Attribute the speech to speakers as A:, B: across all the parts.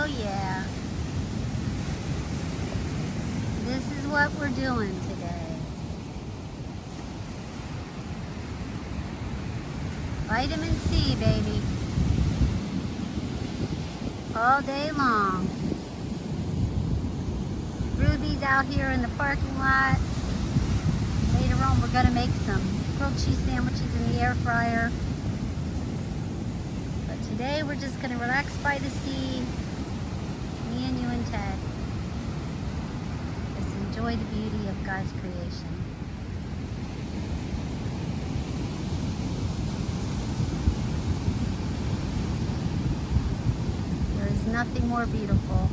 A: Oh yeah. This is what we're doing today. Vitamin C, baby. All day long. Ruby's out here in the parking lot. Later on, we're gonna make some grilled cheese sandwiches in the air fryer. But today, we're just gonna relax by the sea. Me and you and Ted. Just enjoy the beauty of God's creation. There is nothing more beautiful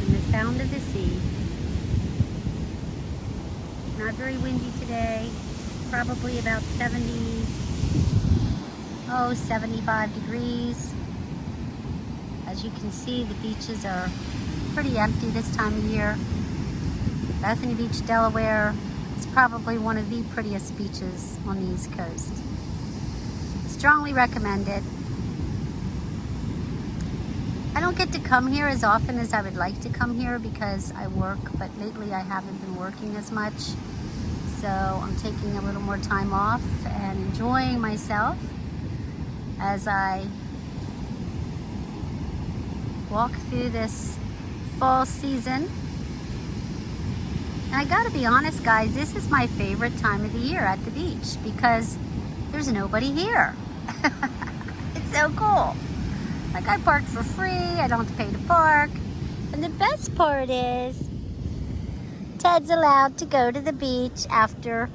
A: than the sound of the sea. Not very windy today. Probably about 75 degrees. As you can see, the beaches are pretty empty this time of year. Bethany Beach, Delaware is probably one of the prettiest beaches on the East Coast. Strongly recommended. I don't get to come here as often as I would like to come here because I work, but lately I haven't been working as much. So I'm taking a little more time off and enjoying myself as I walk through this fall season. And I gotta be honest, guys, this is my favorite time of the year at the beach because there's nobody here. It's so cool. Like, I park for free, I don't have to pay to park. And the best part is Ted's allowed to go to the beach after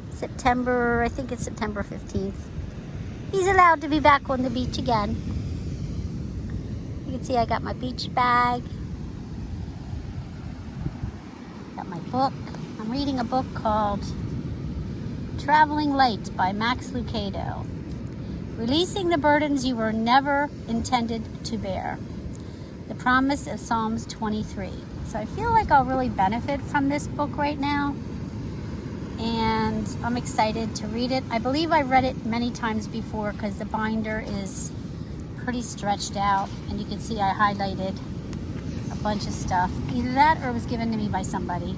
A: September, I think it's September 15th. He's allowed to be back on the beach again. You can see I got my beach bag. Got my book. I'm reading a book called Traveling Light by Max Lucado. Releasing the burdens you were never intended to bear. The promise of Psalms 23. So I feel like I'll really benefit from this book right now. And I'm excited to read it. I believe I read it many times before because the binder is pretty stretched out. And you can see I highlighted a bunch of stuff. Either that or it was given to me by somebody.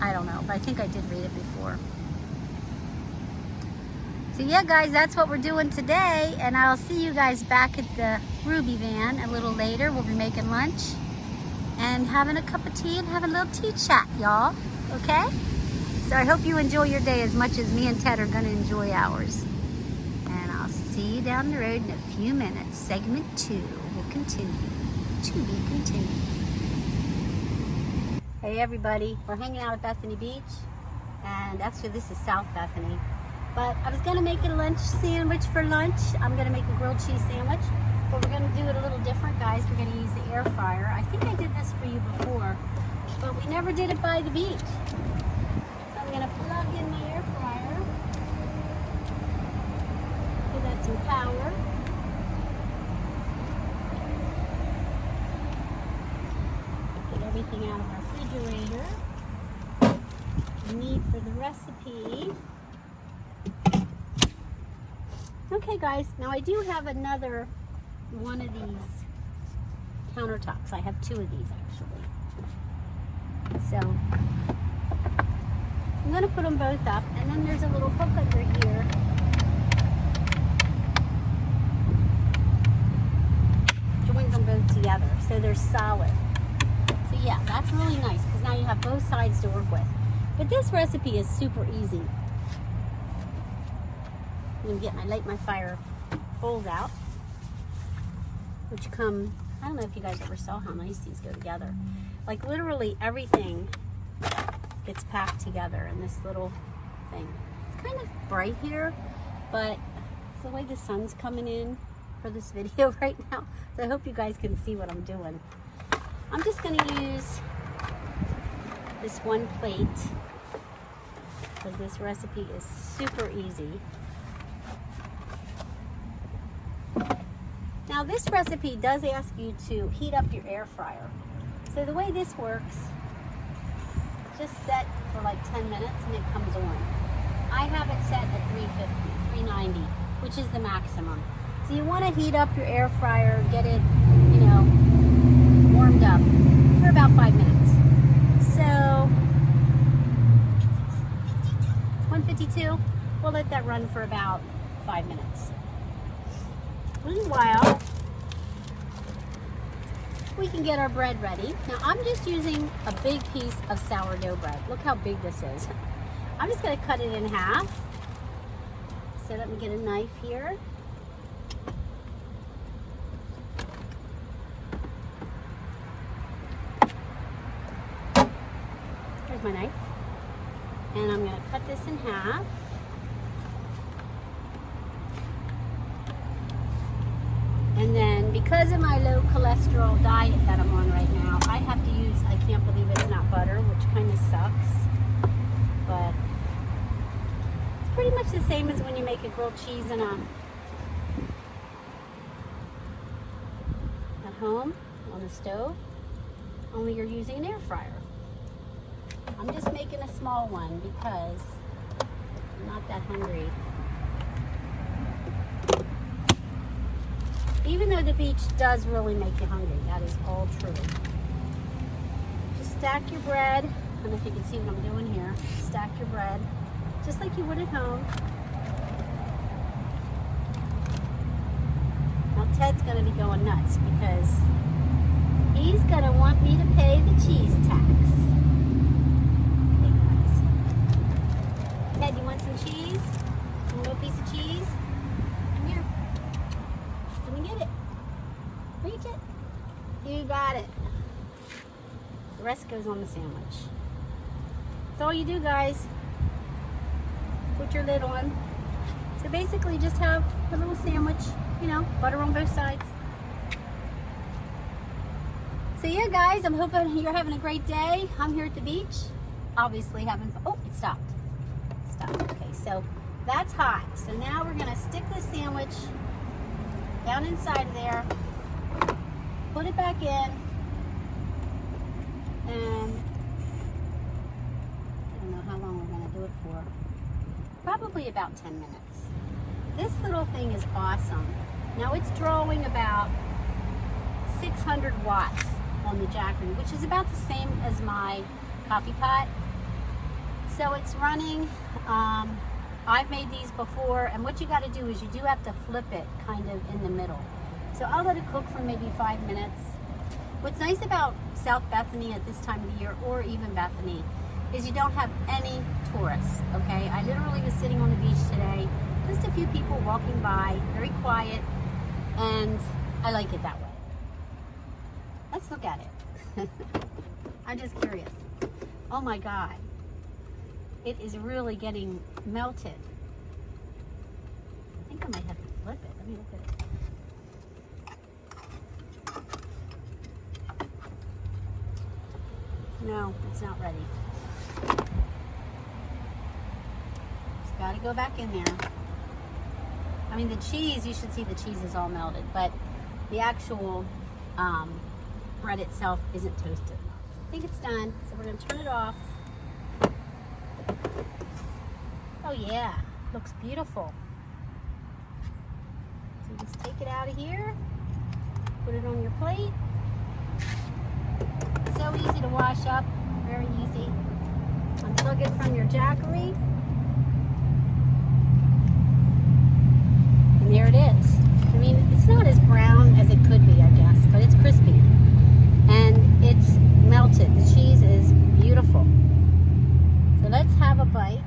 A: I don't know, but I think I did read it before. So yeah, guys, that's what we're doing today. And I'll see you guys back at the Ruby van a little later. We'll be making lunch and having a cup of tea and having a little tea chat, y'all. Okay? So I hope you enjoy your day as much as me and Ted are going to enjoy ours. And I'll see you down the road in a few minutes. Segment 2 will continue. To be continued. Hey everybody, we're hanging out at Bethany Beach. And actually this is South Bethany. But I was going to make a lunch sandwich for lunch. I'm going to make a grilled cheese sandwich. But we're going to do it a little different, guys. We're going to use the air fryer. I think I did this for you before. But we never did it by the beach. So I'm going to plug in my air fryer. Give that some power. Get everything out of our refrigerator. We need for the recipe. Okay guys, now I do have another one of these countertops. I have 2 of these actually. So I'm going to put them both up, and then there's a little hook under here. Joins them both together so they're solid. So yeah, that's really nice because now you have both sides to work with. But this recipe is super easy. I'm going to get light my fire bowls out, which come, I don't know if you guys ever saw how nice these go together. Like literally everything gets packed together in this little thing. It's kind of bright here, but it's the way the sun's coming in for this video right now. So I hope you guys can see what I'm doing. I'm just going to use this one plate because this recipe is super easy. Now this recipe does ask you to heat up your air fryer. So the way this works, just set for like 10 minutes and it comes on. I have it set at 350, 390. which is the maximum. So you want to heat up your air fryer, get it, you know, warmed up for about 5 minutes. So 152, we'll let that run for about 5 minutes. Meanwhile, we can get our bread ready. Now I'm just using a big piece of sourdough bread. Look how big this is. I'm just going to cut it in half. So let me get a knife here. Here's my knife. And I'm going to cut this in half. And then because of my low cholesterol diet that I'm on right now, I have to use, I can't believe it's not butter, which kind of sucks. But it's pretty much the same as when you make a grilled cheese at home on the stove, only you're using an air fryer. I'm just making a small one because I'm not that hungry. Even though the beach does really make you hungry, that is all true. Just stack your bread. I don't know if you can see what I'm doing here. Stack your bread, just like you would at home. Now Ted's gonna be going nuts because he's gonna want me to pay the cheese tax. Hey guys. Ted, you want some cheese? A little piece of cheese? Come here. Let me get it. Reach it. You got it. The rest goes on the sandwich. That's all you do, guys. Put your lid on. So basically just have a little sandwich, you know, butter on both sides. So yeah, guys, I'm hoping you're having a great day. I'm here at the beach, obviously having fun. Oh, it stopped. Stopped. Okay, so that's hot. So now we're gonna stick the sandwich down inside of there, put it back in, and I don't know how long we're gonna do it for. Probably about 10 minutes. This little thing is awesome. Now it's drawing about 600 watts on the Jackery, which is about the same as my coffee pot. So it's running. I've made these before, and what you got to do is you do have to flip it kind of in the middle. So I'll let it cook for maybe 5 minutes. What's nice about South Bethany at this time of the year, or even Bethany, is you don't have any tourists, okay? I literally was sitting on the beach today, just a few people walking by, very quiet, and I like it that way. Let's look at it. I'm just curious. Oh my God. It is really getting melted. I think I might have to flip it. Let me look at it. No, it's not ready. It's got to go back in there. I mean, the cheese, you should see the cheese is all melted, but the actual bread itself isn't toasted. I think it's done, so we're going to turn it off. Oh yeah, looks beautiful. So you just take it out of here, put it on your plate. So easy to wash up, very easy. Unplug it from your Jackery. And there it is. I mean, it's not as brown as it could be, I guess, but it's crispy. And it's melted. The cheese is beautiful. So let's have a bite.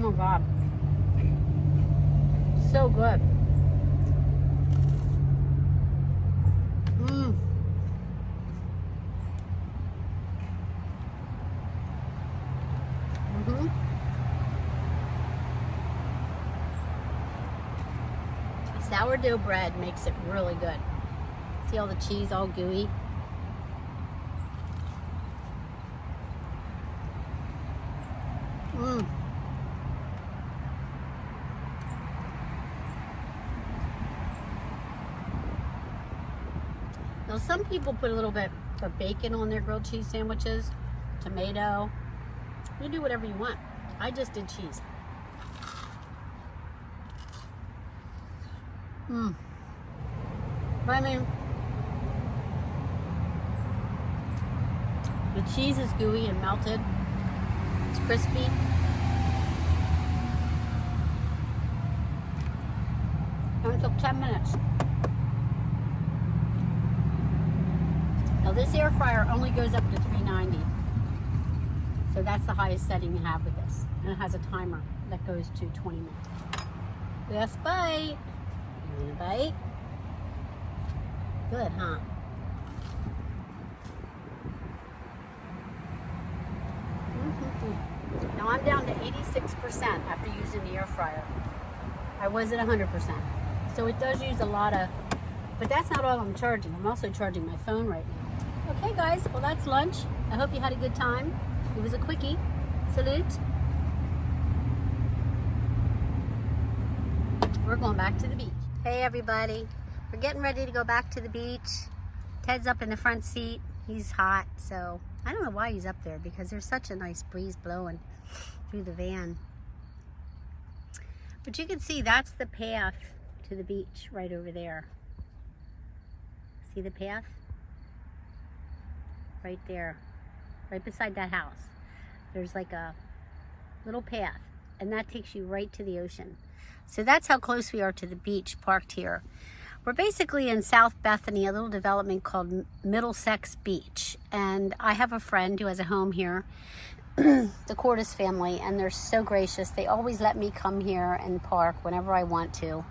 A: Oh God. So good. Mmm. Mm-hmm. Sourdough bread makes it really good. See all the cheese all gooey? Mmm. Now some people put a little bit of bacon on their grilled cheese sandwiches, tomato. You do whatever you want. I just did cheese. I mean, the cheese is gooey and melted. It's crispy. Only took 10 minutes. Now this air fryer only goes up to 390. So that's the highest setting you have with this. And it has a timer that goes to 20 minutes. Last bite. You want a bite? Good, huh? Now I'm down to 86% after using the air fryer. I was at 100%. So it does use a lot of, but that's not all I'm charging. I'm also charging my phone right now. Okay guys, well that's lunch. I hope you had a good time. It was a quickie. Salute. We're going back to the beach. Hey everybody, we're getting ready to go back to the beach. Ted's up in the front seat. He's hot, so I don't know why he's up there because there's such a nice breeze blowing through the van. But you can see that's the path to the beach right over there. See the path? Right there, right beside that house. There's like a little path and that takes you right to the ocean. So that's how close we are to the beach parked here. We're basically in South Bethany, a little development called Middlesex Beach. And I have a friend who has a home here, the Cordes family, and they're so gracious. They always let me come here and park whenever I want to.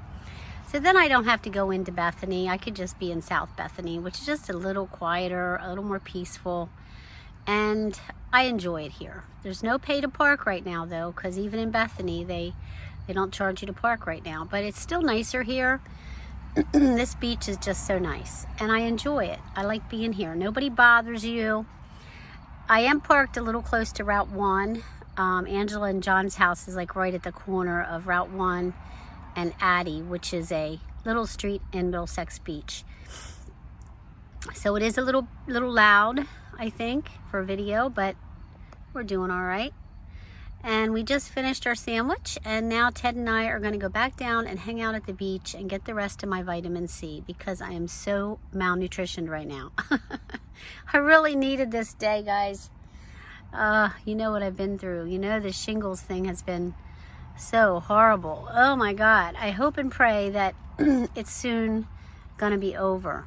A: So then I don't have to go into Bethany. I could just be in South Bethany, which is just a little quieter, a little more peaceful. And I enjoy it here. There's no pay to park right now though, because even in Bethany, they don't charge you to park right now. But it's still nicer here. This beach is just so nice and I enjoy it. I like being here. Nobody bothers you. I am parked a little close to Route 1. Angela and John's house is like right at the corner of Route 1 and Addie, which is a little street in Middlesex Beach. So it is a little loud, I think, for video, but we're doing all right. And we just finished our sandwich, and now Ted and I are going to go back down and hang out at the beach and get the rest of my vitamin C because I am so malnutritioned right now. I really needed this day, guys. You know what I've been through. You know the shingles thing has been so horrible. Oh my God. I hope and pray that it's soon going to be over.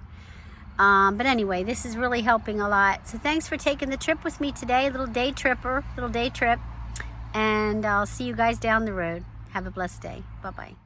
A: But anyway, this is really helping a lot. So thanks for taking the trip with me today. Little day trip. And I'll see you guys down the road. Have a blessed day. Bye-bye.